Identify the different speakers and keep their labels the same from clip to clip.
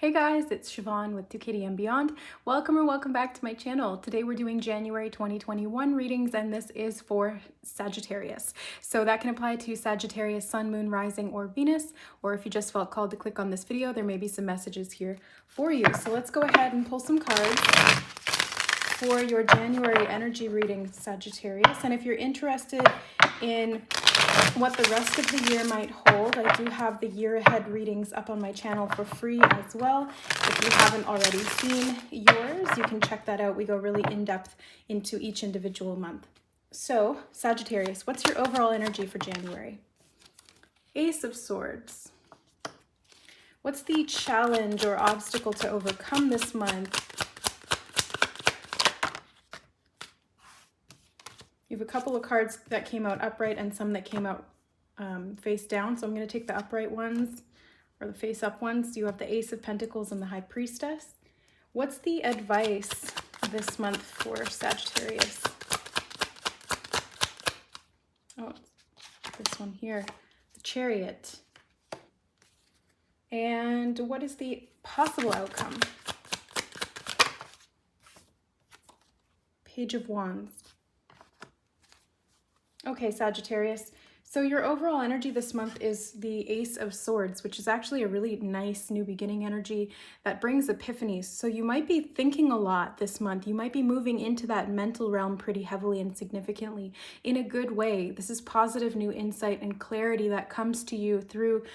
Speaker 1: Hey guys, it's Siobhan with Ducati and Beyond. Welcome back to my channel. Today we're doing January 2021 readings, and this is for Sagittarius. So that can apply to Sagittarius, Sun, Moon, Rising, or Venus, or if you just felt called to click on this video, there may be some messages here for you. So let's go ahead and pull some cards for your January energy reading, Sagittarius. And if you're interested in what the rest of the year might hold, I do have the year ahead readings up on my channel for free as well. If you haven't already seen yours, you can check that out. We go really in depth into each individual month. So Sagittarius, what's your overall energy for January? Ace of Swords. What's the challenge or obstacle to overcome this month? You have a couple of cards that came out upright and some that came out face down. So I'm going to take the upright ones or the face up ones. You have the Ace of Pentacles and the High Priestess. What's the advice this month for Sagittarius? Oh, this one here, the Chariot. And what is the possible outcome? Page of Wands. Okay, Sagittarius. So your overall energy this month is the Ace of Swords, which is actually a really nice new beginning energy that brings epiphanies. So you might be thinking a lot this month. You might be moving into that mental realm pretty heavily and significantly in a good way. This is positive new insight and clarity that comes to you through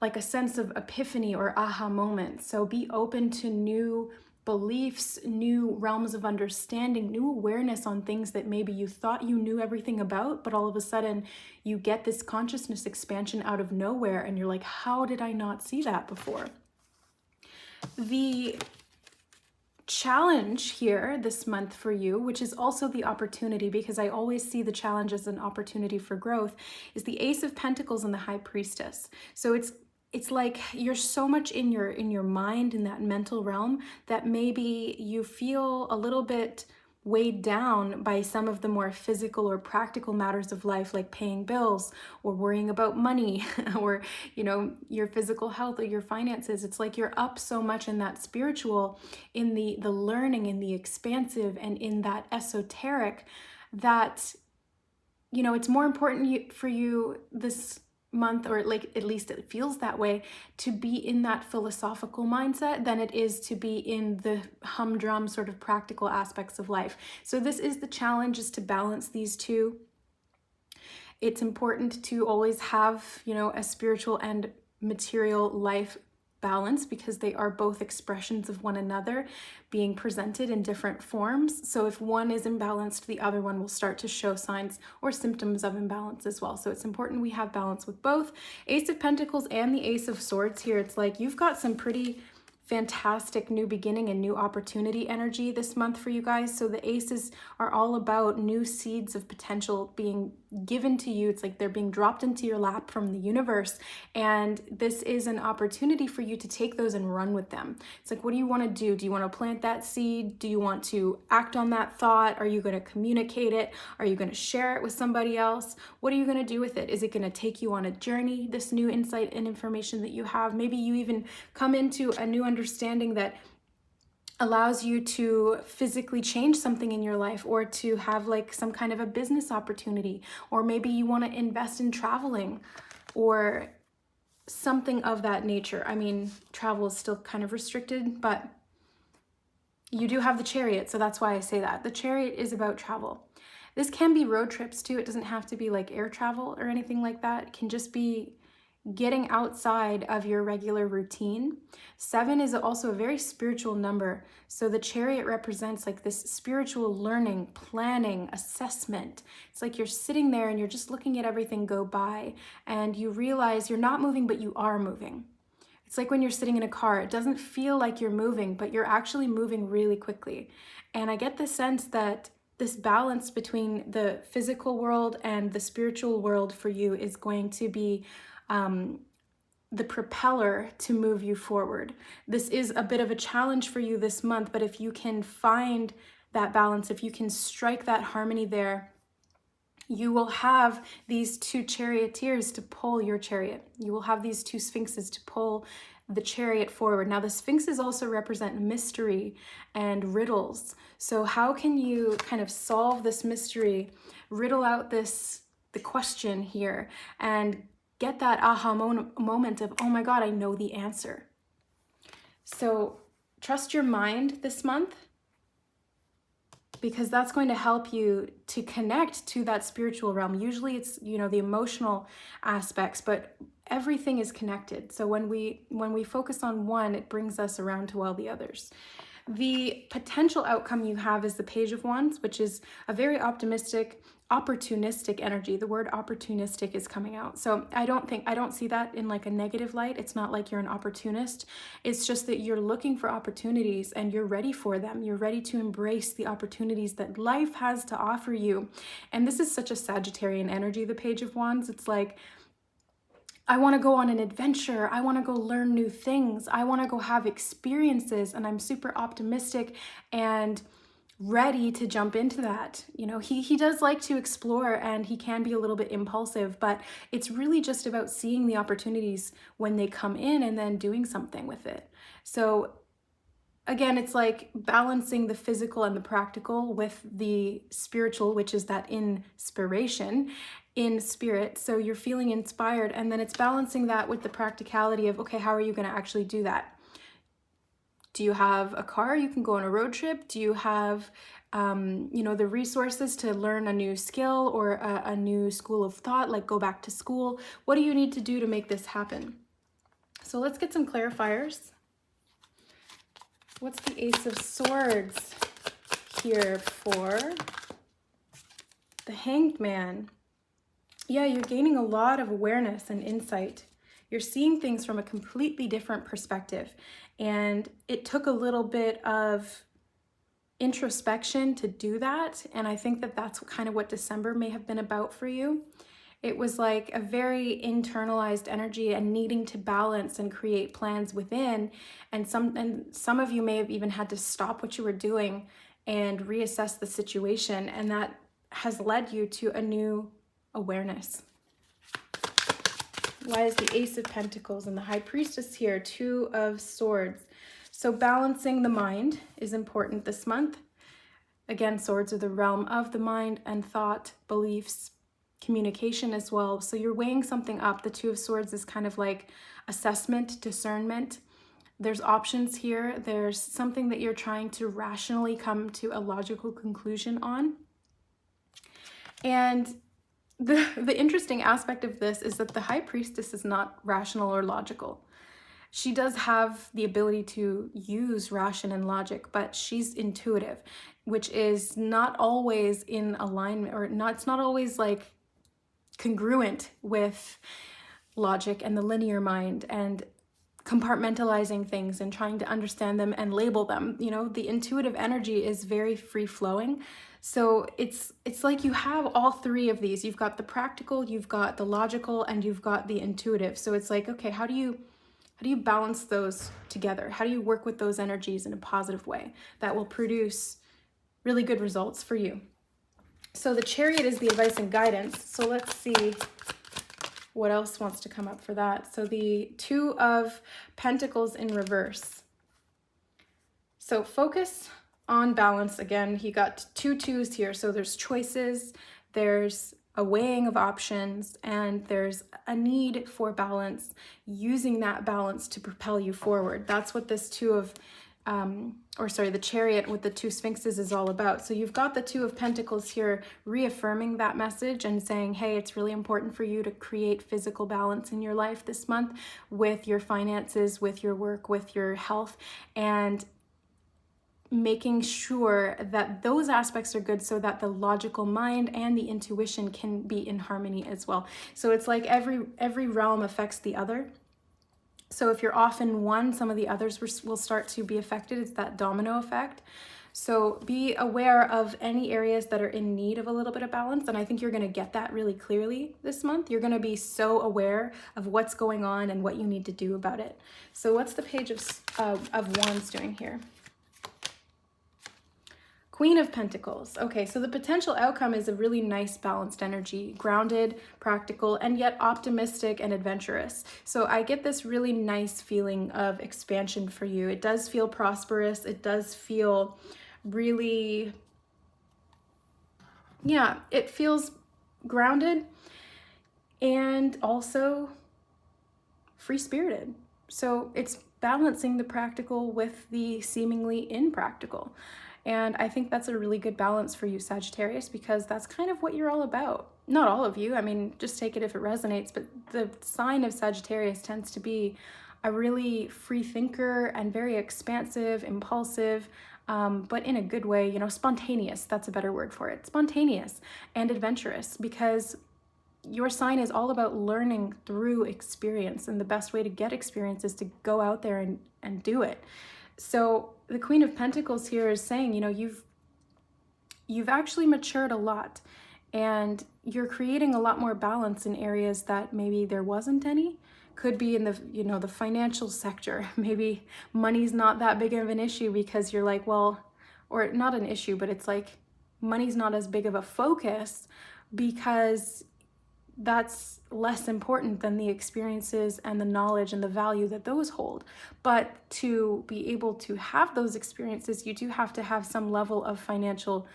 Speaker 1: like a sense of epiphany or aha moment. So be open to new beliefs, new realms of understanding, new awareness on things that maybe you thought you knew everything about, but all of a sudden you get this consciousness expansion out of nowhere and you're like, how did I not see that before? The challenge here this month for you, which is also the opportunity, because I always see the challenge as an opportunity for growth, is the Ace of Pentacles and the High Priestess. So it's like you're so much in your mind, in that mental realm, that maybe you feel a little bit weighed down by some of the more physical or practical matters of life, like paying bills or worrying about money or, you know, your physical health or your finances. It's like you're up so much in that spiritual, in the learning, in the expansive, and in that esoteric that, you know, it's more important for you this month, or like at least it feels that way, to be in that philosophical mindset than it is to be in the humdrum sort of practical aspects of life. So this is the challenge, is to balance these two. It's important to always have, you know, a spiritual and material life balance, because they are both expressions of one another being presented in different forms. So if one is imbalanced, the other one will start to show signs or symptoms of imbalance as well. So it's important we have balance with both. Ace of Pentacles and the Ace of Swords here, it's like you've got some pretty fantastic new beginning and new opportunity energy this month for you guys. So the aces are all about new seeds of potential being given to you. It's like they're being dropped into your lap from the universe, and this is an opportunity for you to take those and run with them. It's like, what do you want to do? Do you want to plant that seed? Do you want to act on that thought? Are you going to communicate it? Are you going to share it with somebody else? What are you going to do with it? Is it going to take you on a journey, this new insight and information that you have? Maybe you even come into a new understanding that allows you to physically change something in your life, or to have like some kind of a business opportunity, or maybe you want to invest in traveling or something of that nature. I mean, travel is still kind of restricted, but you do have the Chariot, so that's why I say that. The Chariot is about travel. This can be road trips too. It doesn't have to be like air travel or anything like that. It can just be getting outside of your regular routine. 7 is also a very spiritual number. So the Chariot represents like this spiritual learning, planning, assessment. It's like you're sitting there and you're just looking at everything go by, and you realize you're not moving, but you are moving. It's like when you're sitting in a car, it doesn't feel like you're moving, but you're actually moving really quickly. And I get the sense that this balance between the physical world and the spiritual world for you is going to be the propeller to move you forward. This is a bit of a challenge for you this month, but if you can find that balance, if you can strike that harmony there, you will have these two charioteers to pull your chariot. You will have these two sphinxes to pull the chariot forward. Now, the sphinxes also represent mystery and riddles. So how can you kind of solve this mystery, riddle out the question here, and get that aha moment of, oh my God, I know the answer. So trust your mind this month, because that's going to help you to connect to that spiritual realm. Usually it's, you know, the emotional aspects, but everything is connected. So when we focus on one, it brings us around to all the others. The potential outcome you have is the Page of Wands, which is a very optimistic, opportunistic energy. The word opportunistic is coming out. So I don't see that in like a negative light. It's not like you're an opportunist. It's just that you're looking for opportunities and you're ready for them. You're ready to embrace the opportunities that life has to offer you. And this is such a Sagittarian energy, the Page of Wands. It's like, I want to go on an adventure. I want to go learn new things. I want to go have experiences, and I'm super optimistic and ready to jump into that. You know, he does like to explore, and he can be a little bit impulsive, but it's really just about seeing the opportunities when they come in and then doing something with it. So again, it's like balancing the physical and the practical with the spiritual, which is that inspiration in spirit. So you're feeling inspired, and then it's balancing that with the practicality of, okay, how are you going to actually do that? Do you have a car you can go on a road trip? Do you have, you know, the resources to learn a new skill or a new school of thought, like go back to school? What do you need to do to make this happen? So let's get some clarifiers. What's the Ace of Swords here for the Hanged Man? Yeah, you're gaining a lot of awareness and insight. You're seeing things from a completely different perspective. And it took a little bit of introspection to do that. And I think that that's kind of what December may have been about for you. It was like a very internalized energy and needing to balance and create plans within. And some of you may have even had to stop what you were doing and reassess the situation. And that has led you to a new awareness. Why is the Ace of Pentacles and the High Priestess here? Two of Swords. So balancing the mind is important this month. Again, swords are the realm of the mind and thought, beliefs, communication as well. So you're weighing something up. The Two of Swords is kind of like assessment, discernment. There's options here. There's something that you're trying to rationally come to a logical conclusion on. And the interesting aspect of this is that the High Priestess is not rational or logical. She does have the ability to use ration and logic, but she's intuitive, which is not always in alignment, or it's not always like congruent with logic and the linear mind and compartmentalizing things and trying to understand them and label them. You know, the intuitive energy is very free-flowing. So it's like you have all three of these. You've got the practical, you've got the logical, and you've got the intuitive. So it's like, okay, how do you balance those together? How do you work with those energies in a positive way that will produce really good results for you? So the Chariot is the advice and guidance. So let's see what else wants to come up for that. So the Two of Pentacles in reverse. So focus on balance. Again, he got two twos here. So there's choices, there's a weighing of options, and there's a need for balance, using that balance to propel you forward. That's what this the Chariot with the two Sphinxes is all about. So you've got the Two of Pentacles here reaffirming that message and saying, hey, it's really important for you to create physical balance in your life this month with your finances, with your work, with your health, and making sure that those aspects are good so that the logical mind and the intuition can be in harmony as well. So it's like every realm affects the other. So if you're off in one, some of the others will start to be affected. It's that domino effect. So be aware of any areas that are in need of a little bit of balance. And I think you're going to get that really clearly this month. You're going to be so aware of what's going on and what you need to do about it. So what's the Page of Wands doing here? Queen of Pentacles. Okay, so the potential outcome is a really nice balanced energy, grounded, practical, and yet optimistic and adventurous. So I get this really nice feeling of expansion for you. It does feel prosperous. It does feel really, yeah, it feels grounded and also free-spirited. So it's balancing the practical with the seemingly impractical. And I think that's a really good balance for you, Sagittarius, because that's kind of what you're all about. Not all of you, I mean, just take it if it resonates, but the sign of Sagittarius tends to be a really free thinker and very expansive, impulsive, but in a good way, you know, spontaneous, that's a better word for it. Spontaneous and adventurous, because your sign is all about learning through experience, and the best way to get experience is to go out there and do it. So the Queen of Pentacles here is saying, you know, you've actually matured a lot, and you're creating a lot more balance in areas that maybe there wasn't any. Could be in the, you know, the financial sector. Maybe money's not that big of an issue because you're like, well, or not an issue, but it's like money's not as big of a focus because that's less important than the experiences and the knowledge and the value that those hold. But to be able to have those experiences, you do have to have some level of financial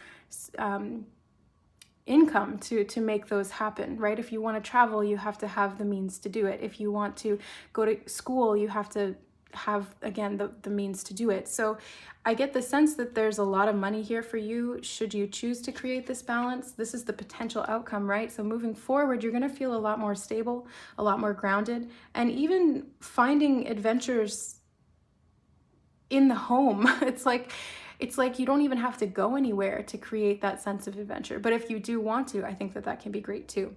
Speaker 1: income to make those happen, right? If you want to travel, you have to have the means to do it. If you want to go to school, you have to have, again, the means to do it. So I get the sense that there's a lot of money here for you should you choose to create this balance. This is the potential outcome, right? So moving forward, you're going to feel a lot more stable, a lot more grounded, and even finding adventures in the home. It's like you don't even have to go anywhere to create that sense of adventure. But if you do want to, I think that can be great too,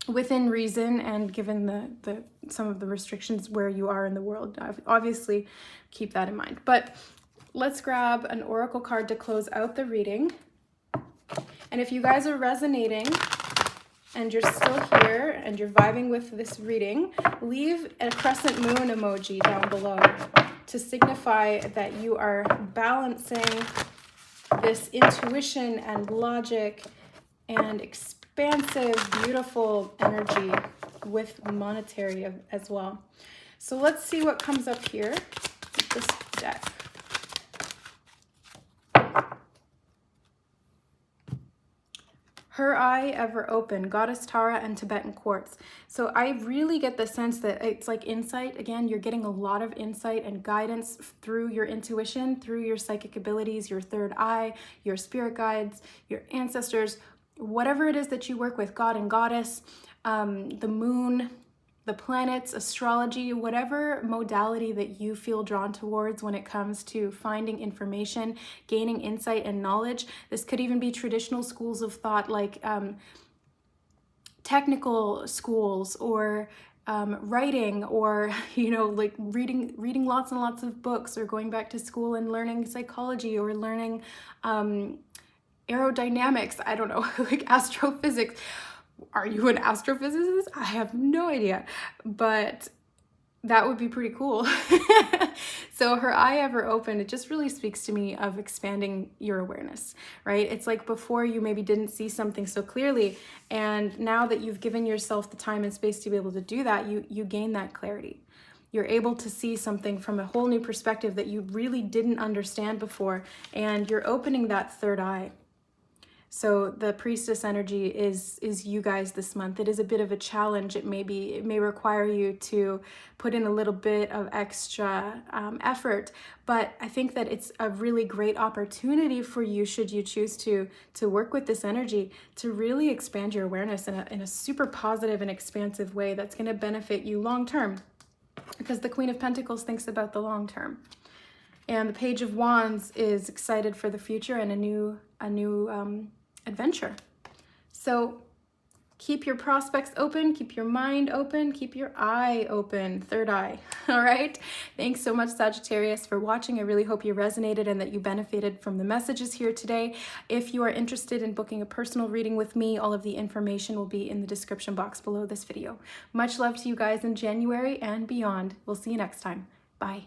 Speaker 1: within reason and given the some of the restrictions where you are in the world. Obviously, keep that in mind. But let's grab an oracle card to close out the reading. And if you guys are resonating and you're still here and you're vibing with this reading, leave a crescent moon emoji down below to signify that you are balancing this intuition and logic and expansive, beautiful energy with monetary as well. So let's see what comes up here with this deck. Her eye ever open, Goddess Tara and Tibetan Quartz. So I really get the sense that it's like insight. Again, you're getting a lot of insight and guidance through your intuition, through your psychic abilities, your third eye, your spirit guides, your ancestors, whatever it is that you work with, God and Goddess, the moon, the planets, astrology, whatever modality that you feel drawn towards when it comes to finding information, gaining insight and knowledge. This could even be traditional schools of thought, like technical schools, or writing, or, you know, like reading lots and lots of books, or going back to school and learning psychology, or learning aerodynamics, I don't know, like astrophysics. Are you an astrophysicist? I have no idea, but that would be pretty cool. So her eye ever opened, it just really speaks to me of expanding your awareness, right? It's like before you maybe didn't see something so clearly, and now that you've given yourself the time and space to be able to do that, you gain that clarity. You're able to see something from a whole new perspective that you really didn't understand before, and you're opening that third eye. So the priestess energy is you guys this month. It is a bit of a challenge. It may require you to put in a little bit of extra effort, but I think that it's a really great opportunity for you, should you choose to work with this energy, to really expand your awareness in a super positive and expansive way that's going to benefit you long term, because the Queen of Pentacles thinks about the long term. And the Page of Wands is excited for the future and a new adventure. So keep your prospects open, keep your mind open, keep your eye open, third eye. All right. Thanks so much, Sagittarius, for watching. I really hope you resonated and that you benefited from the messages here today. If you are interested in booking a personal reading with me, all of the information will be in the description box below this video. Much love to you guys in January and beyond. We'll see you next time. Bye.